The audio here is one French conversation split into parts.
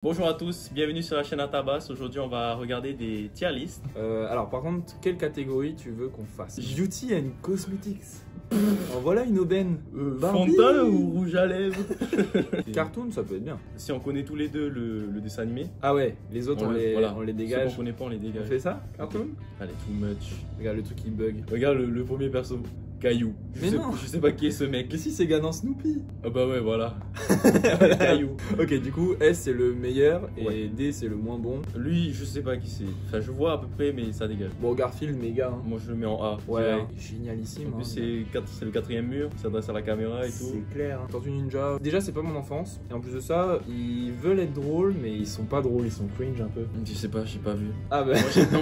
Bonjour à tous, bienvenue sur la chaîne Atabas. Aujourd'hui on va regarder des tier lists. Alors par contre, quelle catégorie tu veux qu'on fasse? Beauty and Cosmetics. En voilà une aubaine. Barbie. Fanta ou rouge à lèvres? Cartoon, ça peut être bien. Si on connaît tous les deux le dessin animé. Ah ouais, les autres on les dégage. Ceux qu'on connaît pas on les dégage. On fait ça? Cartoon? Allez, too much. Regarde le truc qui bug. Regarde le premier perso, Caillou. Je sais pas qui est ce mec. Qu'est-ce que c'est gars dans Snoopy? Ah bah ouais, voilà. Voilà. Caillou. Ok, du coup S c'est le meilleur et Ouais. D c'est le moins bon. Lui, je sais pas qui c'est. Enfin, je vois à peu près, mais ça dégage. Bon, Garfield, méga. Hein. Moi je le mets en A. Ouais, direct. génialissime. En plus, hein. c'est le quatrième mur, il s'adresse à la caméra et tout. C'est clair. Hein. Tortue Ninja, déjà c'est pas mon enfance. Et en plus de ça, ils veulent être drôles, mais ils sont pas drôles, ils sont cringe un peu. Je sais pas, j'ai pas vu. Ah bah.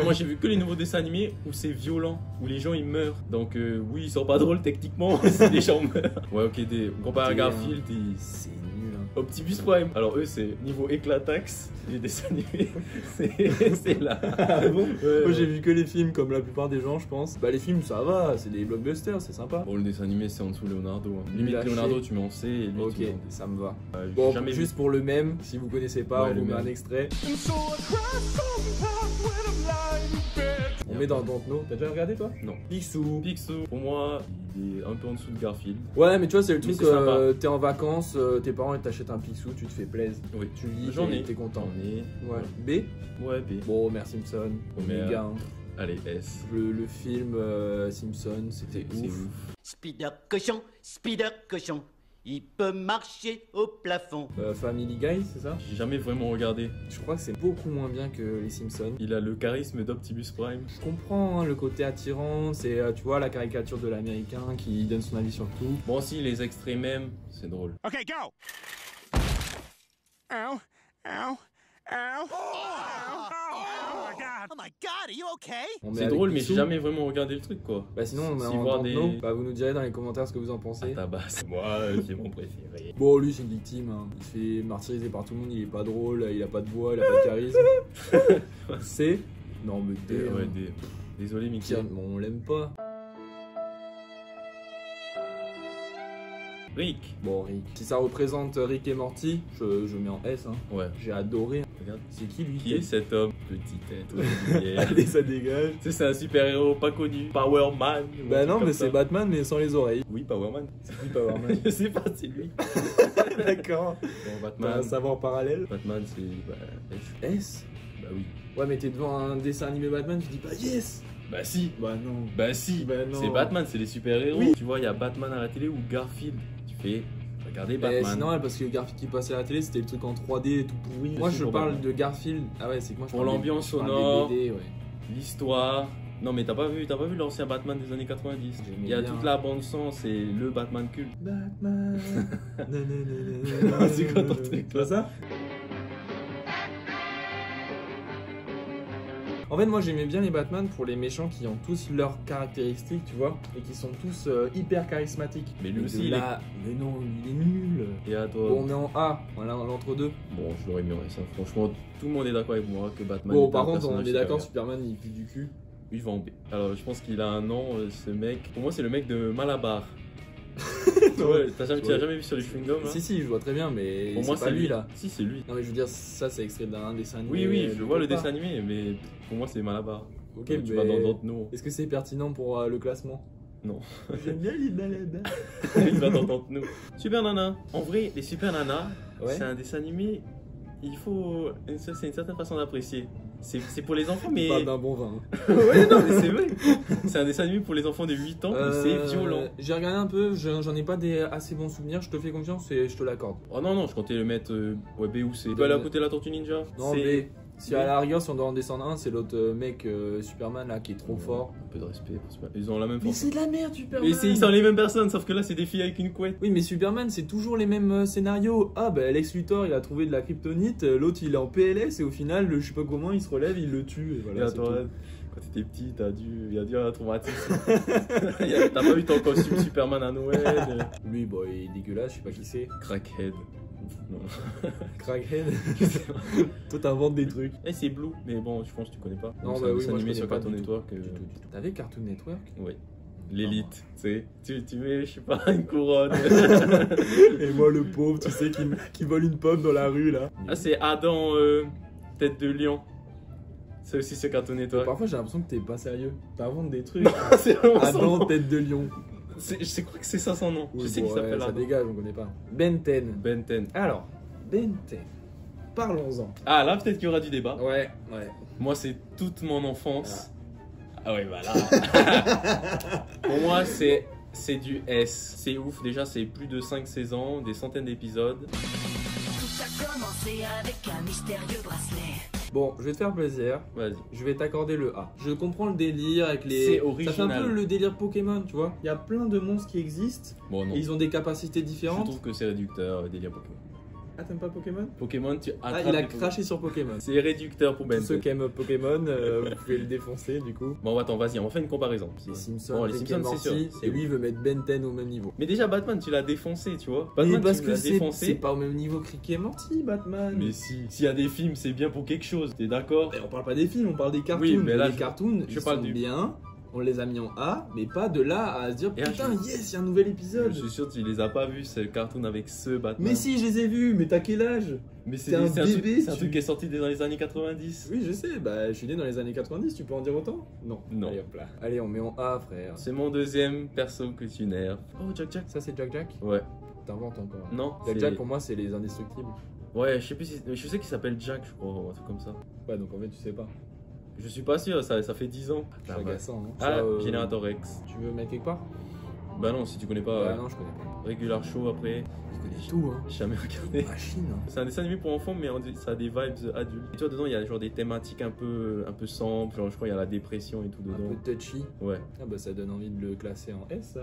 Moi j'ai vu que les nouveaux dessins animés où c'est violent, où les gens ils meurent. Donc oui, ils sont pas drôles techniquement si les gens meurent. Ouais, ok, comparé à Garfield, c'est nul. Hein. Optimus Prime. Alors eux c'est niveau éclataxe, les dessins animés, c'est là. Ah bon? Ouais, Moi j'ai vu que les films comme la plupart des gens je pense. Bah les films ça va, c'est des blockbusters, c'est sympa. Bon, le dessin animé c'est en dessous Leonardo. Hein. Limite Lâché. Leonardo tu mets en C et lui Ok, tu mets en D. ça me va. J'ai Bon, jamais juste vu. pour le même, si vous connaissez pas, Ouais, on vous le met même. un extrait. On met dans Dontnod. T'as déjà regardé toi? Non. Picsou. Picsou, pour moi, il est un peu en dessous de Garfield. Ouais, mais tu vois, c'est le Mais truc, c'est sympa. t'es en vacances, tes parents ils t'achètent un Picsou, tu te fais plaisir. Oui. Tu lis, J'en ai. t'es content. J'en ai. Ouais. B? Ouais, B. Bon, Homer Simpson. Homer. Méga, hein. Allez, S. Le film Simpson, c'était C'est ouf. ouf. Spider cochon, il peut marcher au plafond. Family Guy, c'est ça? J'ai jamais vraiment regardé. Je crois que c'est beaucoup moins bien que les Simpsons. Il a le charisme d'Optimus Prime. Je comprends hein, le côté attirant, c'est tu vois la caricature de l'américain qui donne son avis sur tout. Bon, aussi, les extraits même, c'est drôle. Okay, go. Ow, ow, ow. Oh my God. Oh my god, are you okay? On met C'est avec drôle, mais Picsou. j'ai jamais vraiment regardé le truc, quoi. Bah sinon on met Si en voir Dontnod. des- Bah vous nous direz dans les commentaires ce que vous en pensez. Tabac. Moi, c'est mon préféré. Bon lui c'est une victime, hein. Il se fait martyriser par tout le monde, il est pas drôle, il a pas de voix, il a pas de charisme. C'est... Non mais D, Ouais, hein. D. Désolé, Mickey. Tiens, bon, on l'aime pas. Rick. Bon Rick. Si ça représente Rick et Morty, je mets en S. Hein. Ouais. J'ai adoré. Regarde. C'est qui lui? Qui est cet homme? Petite tête. Allez ça dégage. Tu sais, c'est un super-héros pas connu. Power Man. ou un Bah truc non comme mais ça. c'est Batman mais sans les oreilles. Oui, Power Man. C'est qui Power Man? Je sais pas, c'est lui. D'accord. Bon, T'as Batman. un savoir parallèle. Batman, c'est. Bah, F. S? Bah oui. Ouais mais t'es devant un dessin animé Batman, tu dis pas yes. Bah si. Bah non. Bah si. Bah non. C'est Batman, c'est les super-héros. Oui. Tu vois, il y a Batman à la télé ou Garfield. Tu fais. Regardez Mais Batman. c'est normal parce que Garfield qui passait à la télé c'était le truc en 3D tout pourri. Moi je pour parle Batman. de Garfield. Ah ouais c'est que moi je Pour parle l'ambiance je parle des sonore. BD, ouais. L'histoire. Non mais t'as pas vu l'ancien Batman des années 90. J'aimais Il y a bien. toute la bande son, c'est le Batman culte. Batman. C'est quoi ton truc, Tu vois ça? En fait, moi j'aimais bien les Batman pour les méchants qui ont tous leurs caractéristiques, tu vois, et qui sont tous hyper charismatiques. Mais lui Et aussi, de il là, mais non, il est nul. Et à toi. Bon, on est en A, voilà, l'entre-deux. Bon, je l'aurais mis en S. Hein. Franchement, tout le monde est d'accord avec moi que Batman. Bon, est par un contre, on personnage est d'accord, supérieur. Superman il pue du cul. Il va en B. Alors, je pense qu'il a un nom, ce mec. Pour moi, c'est le mec de Malabar. Ouais, tu l'as jamais vu sur les chewing-gums là? Si, je vois très bien, mais Pour moi, c'est pas lui là. Si, c'est lui. Non, mais je veux dire, ça c'est extrait d'un dessin animé. Oui, je vois le quelque dessin part. animé, mais pour moi, c'est Malabar. Ok, Tu mais vas dans Dontnod. est-ce que c'est pertinent pour le classement? Non. J'aime bien les balades. Il va dans Dontnod. Super Nana. En vrai, les Super Nana, Ouais. c'est un dessin animé. C'est une certaine façon d'apprécier. C'est pour les enfants, mais. Pas d'un bon vin. Ouais, non, mais c'est vrai. C'est un dessin animé pour les enfants de 8 ans, où c'est violent. J'ai regardé un peu, j'en ai pas des assez bons souvenirs, je te fais confiance et je te l'accorde. Oh non, je comptais le mettre ouais, B ou C. Tu peux aller à côté de la Tortue Ninja? Non, C'est- mais si B. à la rigueur, si on doit en descendre un, c'est l'autre mec Superman là qui est trop fort. Un peu de respect pour Superman. Ils ont la même Mais force. c'est de la merde, Superman! Mais ils sont les mêmes personnes, sauf que là, c'est des filles avec une couette. Oui, mais Superman, c'est toujours les mêmes scénarios. Ah, bah Lex Luthor, il a trouvé de la kryptonite, l'autre il est en PLS et au final, je sais pas comment, il se relève, il le tue. Et voilà, Et c'est toi, tout. quand t'étais petit, il y a dû avoir un traumatisme. T'as pas eu ton costume Superman à Noël? Lui, bon, il est dégueulasse, je sais pas qui c'est. Crackhead. Non. Crackhead. Toi, t'inventes des trucs. Eh, c'est Blue, mais bon, je pense que tu connais pas. Non, C'est bah un oui, dessin moi je animé connais sur pas Cartoon du tout. Network. Du tout. T'avais Cartoon Network? Ouais. L'élite, tu sais. Tu mets, je sais pas, une couronne. Et moi, le pauvre, tu sais, qui vole une pomme dans la rue, là. Ah, c'est Adam, tête de lion. C'est aussi ce carton network. Parfois, j'ai l'impression que t'es pas sérieux. T'inventes des trucs. C'est vraiment son Adam, nom. tête de lion. Je crois que c'est ça son nom. Oui, je sais bon, qu'il s'appelle ça Adam. dégage, on connaît pas. Ben 10. Ben 10. Alors, Ben 10. Parlons-en. Ah, là, peut-être qu'il y aura du débat. Ouais. Moi, c'est toute mon enfance. Ah ouais, bah là. Pour moi, c'est du S. C'est ouf. Déjà, c'est plus de 5 saisons, des centaines d'épisodes. Tout a commencé avec un mystérieux bracelet. Bon, je vais te faire plaisir. Vas-y. Je vais t'accorder le A. Je comprends le délire avec les. C'est Ça fait un original. peu le délire Pokémon, tu vois. Il y a plein de monstres qui existent. Bon, non. Et ils ont des capacités Je différentes. trouve que c'est réducteur, délire Pokémon. Ah, t'aimes pas Pokémon? Pokémon, tu Ah, attrapes il a les Pokémon. craché sur Pokémon. C'est réducteur pour Ben Tous ceux 10. qui aiment Pokémon, vous pouvez le défoncer du coup. Bon, attends, vas-y, on fait une comparaison. Les Simpsons, Bon, les Rick Simpsons, and c'est sûr. Morty, C'est et lui il veut mettre Ben 10 au même niveau. Mais déjà, Batman, tu l'as défoncé, tu vois. Mais Batman, parce tu que l'as c'est défoncé. pas au même niveau que Rick et Morty, Batman. Mais si. S'il y a des films, c'est bien pour quelque chose. T'es d'accord? Mais on parle pas des films, on parle des cartoons. Oui, mais là, les cartoons, je ils parle sont du- bien. On les a mis en A, mais pas de là à se dire Et là, putain, yes, il y a un nouvel Je épisode. suis sûr que tu les as pas vus, ce cartoon avec ce Batman. Mais si, je les ai vus, mais t'as quel âge? Mais t'es un truc- bébé, c'est un tu- truc qui est sorti dans les années 90. Oui, je sais, bah je suis né dans les années 90, tu peux en dire autant? Non. Non. Allez hop là. Allez, on met en A, frère. C'est mon deuxième perso que tu nerves. Oh, Jack Jack. Ça, c'est Jack Jack? Ouais. T'inventes encore. Non. Jack c'est- Jack, pour moi, c'est les indestructibles. Ouais, je sais plus si... Je sais qu'il s'appelle Jack, je crois, ou un truc comme ça. Ouais, donc en fait, tu sais pas. Je suis pas sûr, ça fait 10 ans. C'est agaçant, hein. Ah, Ça, Générateur X. Tu veux mettre quelque part? Bah non, si tu connais pas. Bah non, je connais pas. Regular Show après. Je connais tout, hein. J'ai jamais regardé. Machine, hein. C'est un dessin animé pour enfants, mais ça a des vibes adultes. Et tu vois, dedans, il y a genre des thématiques un peu sombres. Genre, je crois, il y a la dépression et tout Un dedans. peu touchy. Ouais. Ah bah ça donne envie de le classer en S, ça.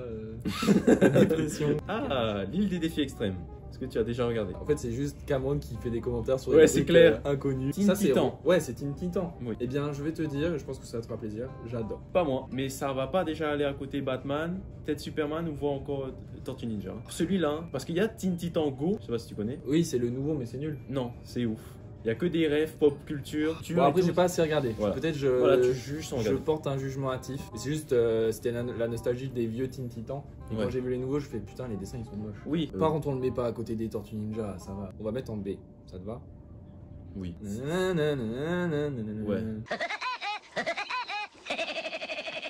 La dépression. Ah, l'île des défis extrêmes. Est-ce que tu as déjà regardé? En fait, c'est juste Cameron qui fait des commentaires sur Ouais, des c'est trucs clair. inconnus. Teen c'est Titan. Ouais, c'est Teen Titan. Oui. Eh bien, je vais te dire, et je pense que ça te fera plaisir, j'adore. Pas moi. Mais ça va pas déjà aller à côté Batman, peut-être Superman ou voir encore Tortue Ninja. Celui-là, hein, parce qu'il y a Teen Titan Go, je sais pas si tu connais. Oui, c'est le nouveau, mais c'est nul. Non, c'est ouf. Il y a que des rêves, pop culture. Bon, après, j'ai pas assez regardé. Voilà. Peut-être Voilà, tu juges sans je regarder. porte un jugement hâtif. Mais c'est juste, c'était la nostalgie des vieux Teen Titans. Et Ouais. quand j'ai vu les nouveaux, je fais putain, les dessins ils sont moches. Oui. Par contre, on le met pas à côté des Tortues Ninja, ça va. On va mettre en B, ça te va? Oui. Ouais.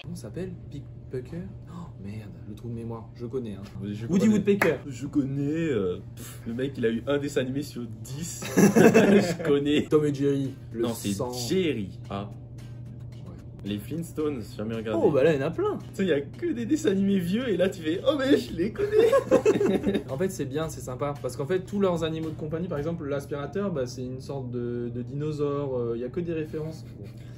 Comment ça s'appelle? Pickpecker? Oh merde, le trou de mémoire, je connais. Hein. Je Woody connais. Woodpecker. Je connais. Le mec, il a eu un dessin animé sur 10. Je connais. Tom et Jerry. Le Non, c'est sang. Jerry. Ah. Les Flintstones, j'ai jamais regardé. Oh bah là, il y en a plein. Tu sais, il y a que des dessins animés vieux et là tu fais oh mais je les connais. En fait, c'est bien, c'est sympa. Parce qu'en fait, tous leurs animaux de compagnie, par exemple, l'aspirateur, bah, c'est une sorte de dinosaure. Il y a que des références.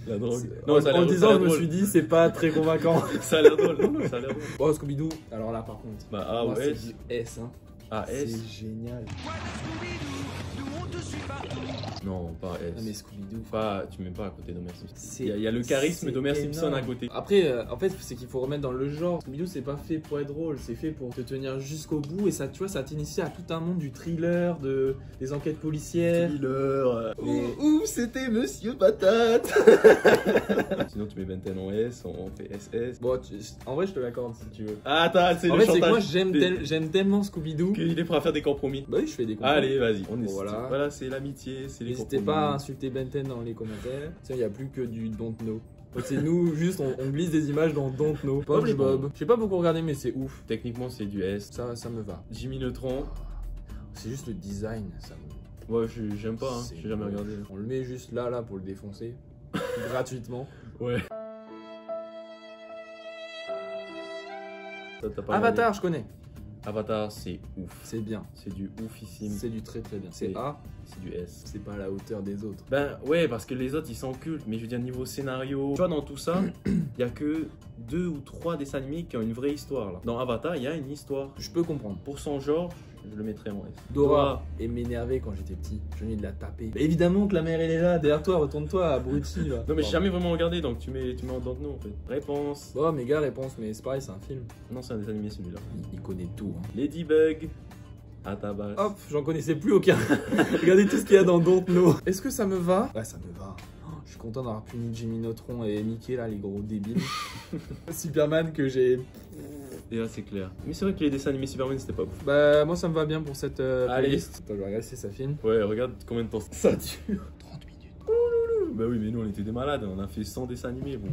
La drogue. En, ça a en l'air le disant, ça a je l'air me drôle. suis dit, c'est pas très convaincant. Ça a l'air drôle. Non, ça a l'air drôle. Oh, Scooby-Doo. Alors là, par contre. Bah ah moi, ouais. c'est du S. Hein. Ah C'est S. génial. Non, pas S. Ah, mais Scooby-Doo. Pas, tu mets pas à côté d'Homer Simpson. C'est- Il y a le charisme c'est d'Homer Simpson énorme. à côté. Après, en fait, c'est qu'il faut remettre dans le genre. Scooby-Doo, c'est pas fait pour être drôle, c'est fait pour te tenir jusqu'au bout. Et ça, tu vois, ça t'initie à tout un monde du thriller, des enquêtes policières. Thriller. Mais- Ouh, c'était Monsieur Patate. Sinon tu mets Ben 10 en S, on fait SS. Bon, en vrai, je te l'accorde si tu veux. Ah attends, c'est En le fait, c'est que moi, chantage. j'aime tellement Scooby-Doo. Qu'il est prêt à faire des compromis. Bah oui, je fais des compliments. Allez, vas-y, on est. Bon, voilà. Voilà, c'est l'amitié, c'est les N'hésitez compromis. pas à insulter Ben 10 dans les commentaires. Tiens, il n'y a plus que du Don't Know. Donc c'est nous, juste, on glisse des images dans Don't Know. Bob Bob. J'ai pas beaucoup regardé, mais c'est ouf. Techniquement, c'est du S. Ça me va. Jimmy Neutron. C'est juste le design, ça me... Ouais, j'aime pas, hein. C'est J'ai jamais beau. regardé. On le met juste là pour le défoncer. Gratuitement. Ouais. T'as pas Avatar, regardé. je connais. Avatar, c'est ouf. C'est bien. C'est du oufissime. C'est du très bien. C'est C'est- A, C'est du S. c'est pas à la hauteur des autres. Ben ouais, parce que les autres ils sont cultes, mais je veux dire niveau scénario, tu vois dans tout ça, il y a que 2 ou 3 dessins animés qui ont une vraie histoire là. Dans Avatar, il y a une histoire. Je peux comprendre. Pour son genre, je le mettrais en S. Dora et m'énerver quand j'étais petit. J'ai envie de la taper. Bah, évidemment que la mère elle est là, derrière toi, retourne-toi, abruti là. Non mais j'ai jamais vraiment regardé, donc tu mets en dents de nous en fait. Réponse. Bon, méga réponse, mais c'est pareil, c'est un film. Non, c'est un dessin animé celui-là. Il connaît tout. Hein. Ladybug. À ta base. Hop, j'en connaissais plus aucun. Regardez tout ce qu'il y a dans Don't Know. Est-ce que ça me va? Ouais, ça me va. Oh, Je suis content d'avoir puni Jimmy Neutron et Mickey, là, les gros débiles. Superman que j'ai... Et là, c'est clair. Mais c'est vrai que les dessins animés Superman, c'était pas ouf. Bah, moi, ça me va bien pour cette Allez. playlist. Attends, je vais regarder si ça filme. Ouais, regarde combien de temps ça dure. 30 minutes. Bah oui, mais nous, on était des malades. On a fait 100 dessins animés, bon.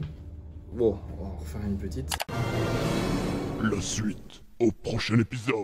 Bon, on va en refaire une petite. La suite au prochain épisode.